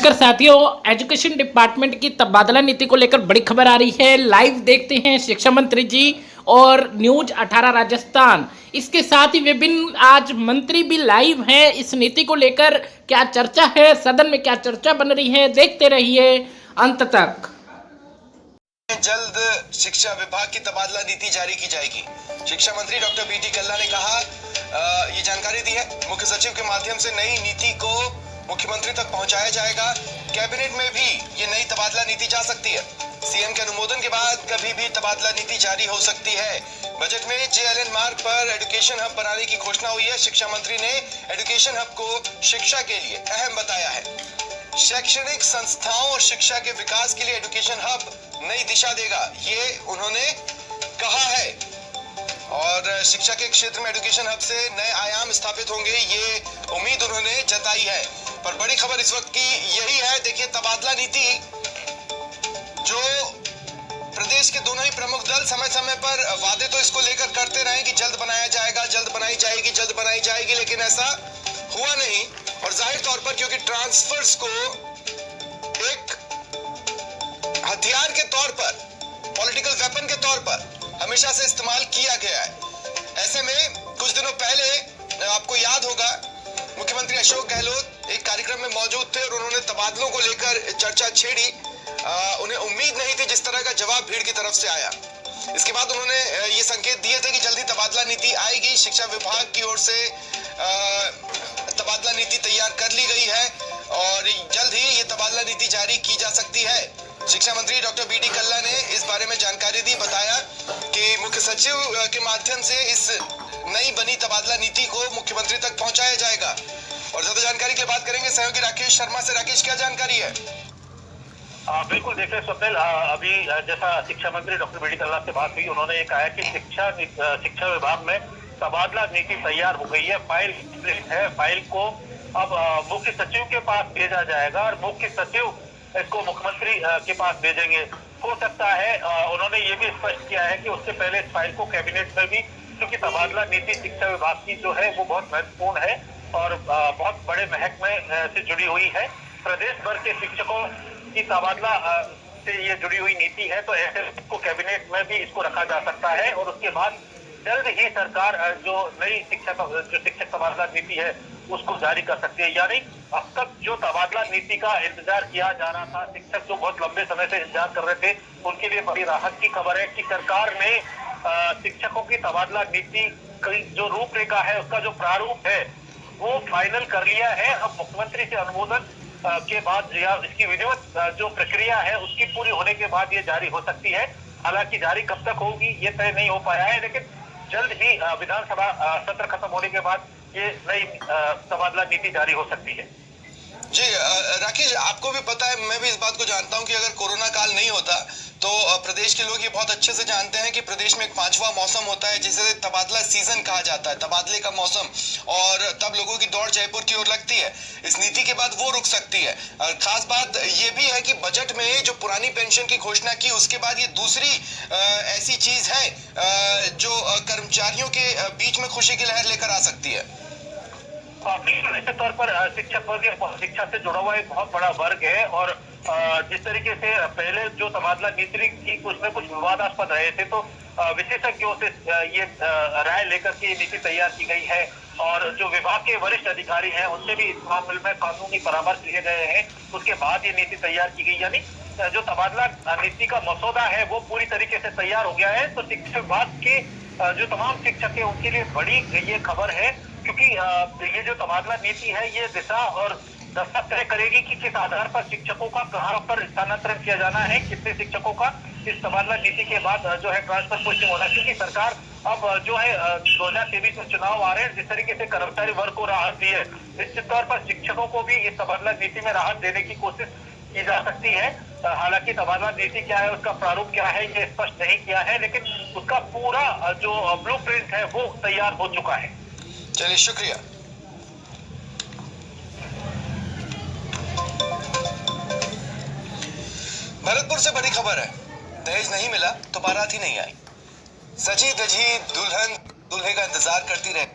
साथियों, education department की तबादला नीति को लेकर बड़ी खबर आ रही है। लाइव देखते हैं शिक्षा मंत्री जी और न्यूज 18 राजस्थान। इसके साथ ही विभिन्न आज मंत्री भी लाइव हैं। इस नीति को लेकर क्या चर्चा है, सदन में क्या चर्चा बन रही है, देखते रहिए अंत तक। जल्द शिक्षा विभाग की तबादला नीति जारी की जाएगी। शिक्षा मंत्री डॉक्टर बी डी कल्ला ने कहा, ये जानकारी दी है। मुख्य सचिव के माध्यम से नई नीति को मुख्यमंत्री तक पहुंचाया जाएगा। कैबिनेट में भी ये नई तबादला नीति जा सकती है। सीएम के अनुमोदन के बाद कभी भी तबादला नीति जारी हो सकती है। बजट में जेएलएन मार्ग पर एजुकेशन हब बनाने की घोषणा हुई है। शिक्षा मंत्री ने एजुकेशन हब को शिक्षा के लिए अहम बताया है। शैक्षणिक संस्थाओं और शिक्षा के विकास के लिए एजुकेशन हब नई दिशा देगा, ये उन्होंने कहा है। और शिक्षा के क्षेत्र में एजुकेशन हब से नए आयाम स्थापित होंगे, ये उम्मीद उन्होंने जताई है। पर बड़ी खबर इस वक्त की यही है। देखिए, तबादला नीति जो प्रदेश के दोनों ही प्रमुख दल समय समय पर वादे तो इसको लेकर करते रहे कि जल्द बनाया जाएगा, जल्द बनाई जाएगी, जल्द बनाई जाएगी, लेकिन ऐसा हुआ नहीं। और जाहिर तौर पर क्योंकि ट्रांसफर्स को एक हथियार के तौर पर, पॉलिटिकल वेपन के तौर पर हमेशा से इस्तेमाल किया गया है। ऐसे में कुछ दिनों पहले आपको याद होगा, मुख्यमंत्री अशोक गहलोत एक कार्यक्रम में मौजूद थे और उन्होंने तबादलों को लेकर चर्चा छेड़ी। उन्हें उम्मीद नहीं थी जिस तरह का जवाब भीड़ की तरफ से आया। इसके बाद उन्होंने ये संकेत दिए थे कि जल्दी तबादला नीति आएगी। शिक्षा विभाग की ओर से तबादला नीति तैयार कर ली गई है और जल्द ही ये तबादला नीति जारी की जा सकती है। शिक्षा मंत्री डॉक्टर बी डी कल्ला ने इस बारे में जानकारी दी, बताया कि मुख्य सचिव के माध्यम से इस नई बनी तबादला नीति को मुख्यमंत्री तक पहुंचाया जाएगा। और ज्यादा जानकारी की बात करेंगे सहयोगी राकेश शर्मा से। राकेश, क्या जानकारी है? बिल्कुल, देखिए स्वप्निल, अभी जैसा शिक्षा मंत्री डॉक्टर बी डी कल्ला से बात हुई, उन्होंने ये कहा कि शिक्षा विभाग में तबादला नीति तैयार हो गई है। फाइल है, फाइल को अब मुख्य सचिव के पास भेजा जाएगा और मुख्य सचिव इसको मुख्यमंत्री के पास भेजेंगे। हो सकता है उन्होंने ये भी स्पष्ट किया है कि उससे पहले इस फाइल को कैबिनेट में भी, क्योंकि तबादला नीति शिक्षा विभाग की जो है वो बहुत महत्वपूर्ण है और बहुत बड़े महकमे से जुड़ी हुई है। प्रदेश भर के शिक्षकों की तबादला से ये जुड़ी हुई नीति है, तो ऐसे को कैबिनेट में भी इसको रखा जा सकता है और उसके बाद जल्द ही सरकार जो नई शिक्षक तबादला नीति है उसको जारी कर सकती है। यानी अब तक जो तबादला नीति का इंतजार किया जा रहा था, शिक्षक जो बहुत लंबे समय से इंतजार कर रहे थे, उनके लिए बड़ी राहत की खबर है कि सरकार ने शिक्षकों की तबादला नीति की जो रूपरेखा है, उसका जो प्रारूप है वो फाइनल कर लिया है। अब मुख्यमंत्री से अनुमोदन के बाद या इसकी विधिवत जो प्रक्रिया है उसकी पूरी होने के बाद ये जारी हो सकती है। हालांकि जारी कब तक होगी ये तय नहीं हो पाया है, लेकिन जल्द ही विधानसभा सत्र खत्म होने के बाद ये नई तबादला नीति जारी हो सकती है। जी राकेश, आपको भी पता है, मैं भी इस बात को जानता हूं कि अगर कोरोना काल नहीं होता तो प्रदेश के लोग ये बहुत अच्छे से जानते हैं कि प्रदेश में एक पांचवा मौसम होता है जिसे तबादला सीजन कहा जाता है, तबादले का मौसम, और तब लोगों की दौड़ जयपुर की ओर लगती है। इस नीति के बाद वो रुक सकती है। और खास बात ये भी है कि बजट में जो पुरानी पेंशन की घोषणा की, उसके बाद ये दूसरी ऐसी चीज है जो कर्मचारियों के बीच में खुशी की लहर लेकर आ सकती है। निश्चित तौर पर शिक्षक वर्ग शिक्षा से जुड़ा हुआ एक बहुत बड़ा वर्ग है और जिस तरीके से पहले जो तबादला नीति की कुछ न कुछ विवादास्पद रहे थे, तो विशेषज्ञों से ये राय लेकर के नीति तैयार की गई है और जो विभाग के वरिष्ठ अधिकारी हैं उनसे भी इस मामले में कानूनी परामर्श लिए गए हैं। उसके बाद ये नीति तैयार की गई, यानी जो तबादला नीति का मसौदा है वो पूरी तरीके से तैयार हो गया है। तो शिक्षा विभाग के जो तमाम शिक्षक है उनके लिए बड़ी ये खबर है, क्योंकि ये जो तबादला नीति है ये दिशा और दशा तय करेगी कि किस आधार पर शिक्षकों का कहां पर स्थानांतरण किया जाना है, कितने शिक्षकों का इस तबादला नीति के बाद जो है ट्रांसफर पोस्टिंग होना है। क्योंकि सरकार अब जो है 2023 में चुनाव आ रहे हैं, जिस तरीके से कर्मचारी वर्ग को राहत दी है, निश्चित तौर पर शिक्षकों को भी इस तबादला नीति में राहत देने की कोशिश की जा सकती है। हालांकि तबादला नीति क्या है, उसका प्रारूप क्या है, ये स्पष्ट नहीं किया है, लेकिन उसका पूरा जो ब्लूप्रिंट है वो तैयार हो चुका है। चलिए, शुक्रिया। भरतपुर से बड़ी खबर है, दहेज नहीं मिला तो बारात ही नहीं आई। सजी धजी दुल्हन दूल्हे का इंतजार करती रहे।